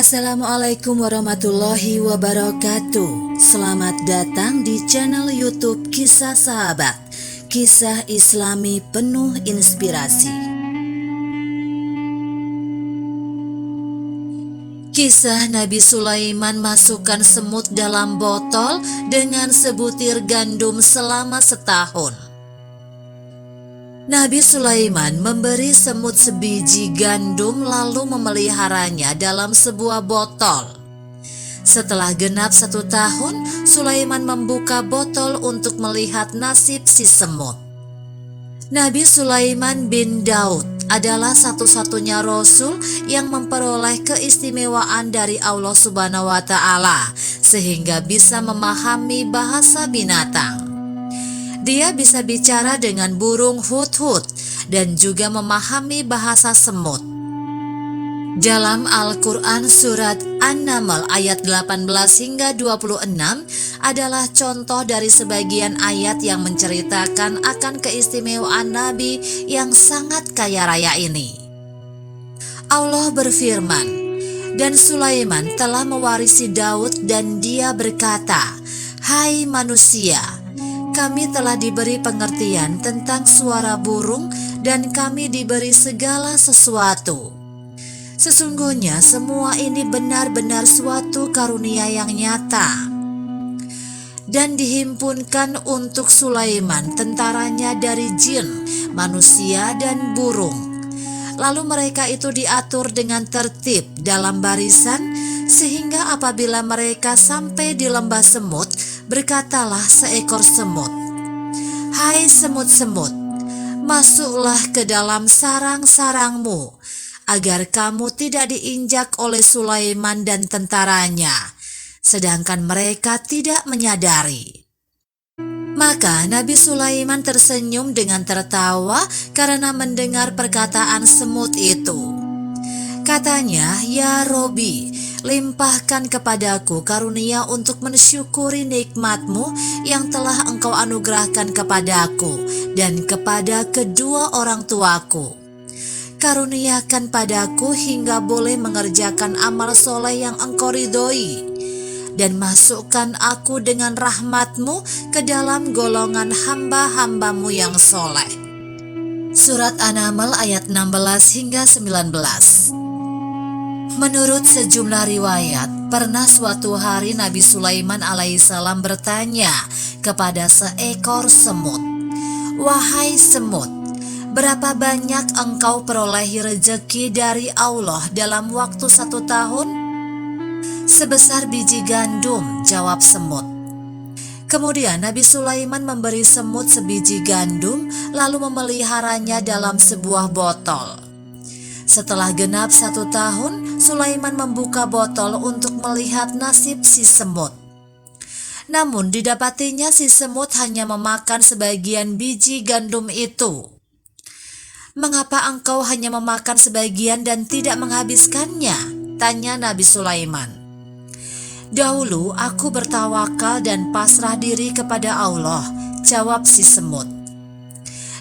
Assalamualaikum warahmatullahi wabarakatuh. Selamat datang di channel YouTube Kisah Sahabat, kisah Islami penuh inspirasi. Kisah Nabi Sulaiman masukkan semut dalam botol dengan sebutir gandum selama setahun. Nabi Sulaiman memberi semut sebiji gandum lalu memeliharanya dalam sebuah botol. Setelah genap 1 tahun, Sulaiman membuka botol untuk melihat nasib si semut. Nabi Sulaiman bin Daud adalah satu-satunya rasul yang memperoleh keistimewaan dari Allah Subhanahu wa Ta'ala, sehingga bisa memahami bahasa binatang. Dia bisa bicara dengan burung hudhud dan juga memahami bahasa semut. Dalam Al-Quran surat An-Naml ayat 18 hingga 26 adalah contoh dari sebagian ayat yang menceritakan akan keistimewaan Nabi yang sangat kaya raya ini. Allah berfirman, "Dan Sulaiman telah mewarisi Daud dan dia berkata, 'Hai manusia, kami telah diberi pengertian tentang suara burung dan kami diberi segala sesuatu. Sesungguhnya semua ini benar-benar suatu karunia yang nyata.' Dan dihimpunkan untuk Sulaiman tentaranya dari jin, manusia dan burung. Lalu mereka itu diatur dengan tertib dalam barisan, sehingga apabila mereka sampai di lembah semut, berkatalah seekor semut, 'Hai semut-semut, masuklah ke dalam sarang-sarangmu, agar kamu tidak diinjak oleh Sulaiman dan tentaranya,' sedangkan mereka tidak menyadari. Maka Nabi Sulaiman tersenyum dengan tertawa karena mendengar perkataan semut itu. Katanya, 'Ya Robi, limpahkan kepadaku karunia untuk mensyukuri nikmat-Mu yang telah Engkau anugerahkan kepadaku dan kepada kedua orang tuaku. Karuniakan padaku hingga boleh mengerjakan amal soleh yang Engkau ridhoi, dan masukkan aku dengan rahmat-Mu ke dalam golongan hamba-hamba-Mu yang soleh.'" Surat An-Naml ayat 16 hingga 19. Menurut sejumlah riwayat, pernah suatu hari Nabi Sulaiman alaihissalam bertanya kepada seekor semut, "Wahai semut, berapa banyak engkau perolehi rezeki dari Allah dalam waktu 1 tahun?" "Sebesar biji gandum," jawab semut. Kemudian Nabi Sulaiman memberi semut sebiji gandum lalu memeliharanya dalam sebuah botol. Setelah genap 1 tahun, Sulaiman membuka botol untuk melihat nasib si semut. Namun didapatinya si semut hanya memakan sebagian biji gandum itu. "Mengapa engkau hanya memakan sebagian dan tidak menghabiskannya?" tanya Nabi Sulaiman. "Dahulu aku bertawakal dan pasrah diri kepada Allah," jawab si semut.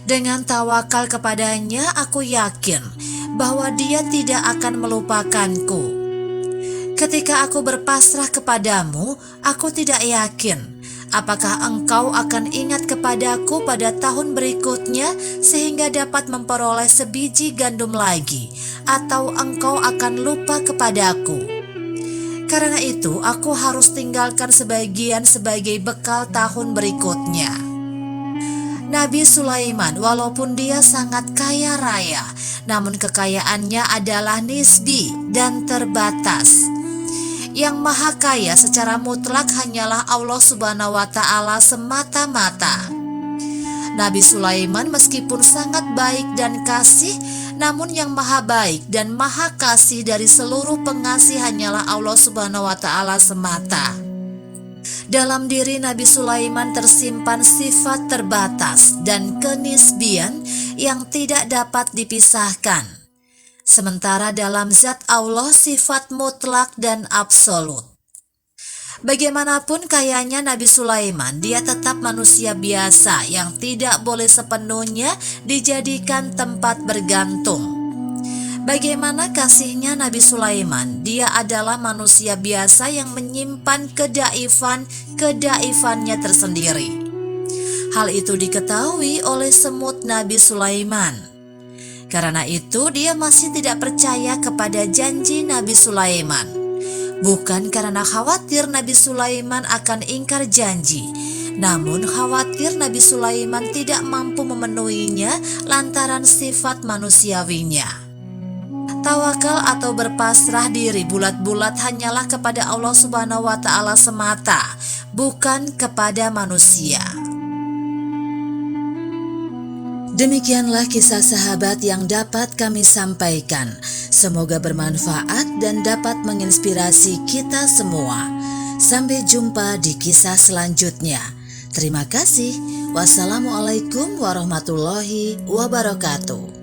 "Dengan tawakal kepadanya aku yakin bahwa Dia tidak akan melupakanku. Ketika aku berpasrah kepadamu, aku tidak yakin apakah engkau akan ingat kepadaku pada tahun berikutnya sehingga dapat memperoleh sebiji gandum lagi, atau engkau akan lupa kepadaku. Karena itu aku harus tinggalkan sebagian sebagai bekal tahun berikutnya." Nabi Sulaiman walaupun dia sangat kaya raya, namun kekayaannya adalah nisbi dan terbatas. Yang maha kaya secara mutlak hanyalah Allah Subhanahu wa Ta'ala semata-mata. Nabi Sulaiman meskipun sangat baik dan kasih, namun yang maha baik dan maha kasih dari seluruh pengasih hanyalah Allah Subhanahu wa Ta'ala semata. Dalam diri Nabi Sulaiman tersimpan sifat terbatas dan kenisbian yang tidak dapat dipisahkan. Sementara dalam zat Allah sifat mutlak dan absolut. Bagaimanapun kayanya Nabi Sulaiman, dia tetap manusia biasa yang tidak boleh sepenuhnya dijadikan tempat bergantung. Bagaimana kasihnya Nabi Sulaiman? Dia adalah manusia biasa yang menyimpan kedaifannya tersendiri. Hal itu diketahui oleh semut Nabi Sulaiman. Karena itu dia masih tidak percaya kepada janji Nabi Sulaiman. Bukan karena khawatir Nabi Sulaiman akan ingkar janji, namun khawatir Nabi Sulaiman tidak mampu memenuhinya lantaran sifat manusiawinya. Tawakal atau berpasrah diri bulat-bulat hanyalah kepada Allah Subhanahu wa Ta'ala semata, bukan kepada manusia. Demikianlah kisah sahabat yang dapat kami sampaikan. Semoga bermanfaat dan dapat menginspirasi kita semua. Sampai jumpa di kisah selanjutnya. Terima kasih. Wassalamualaikum warahmatullahi wabarakatuh.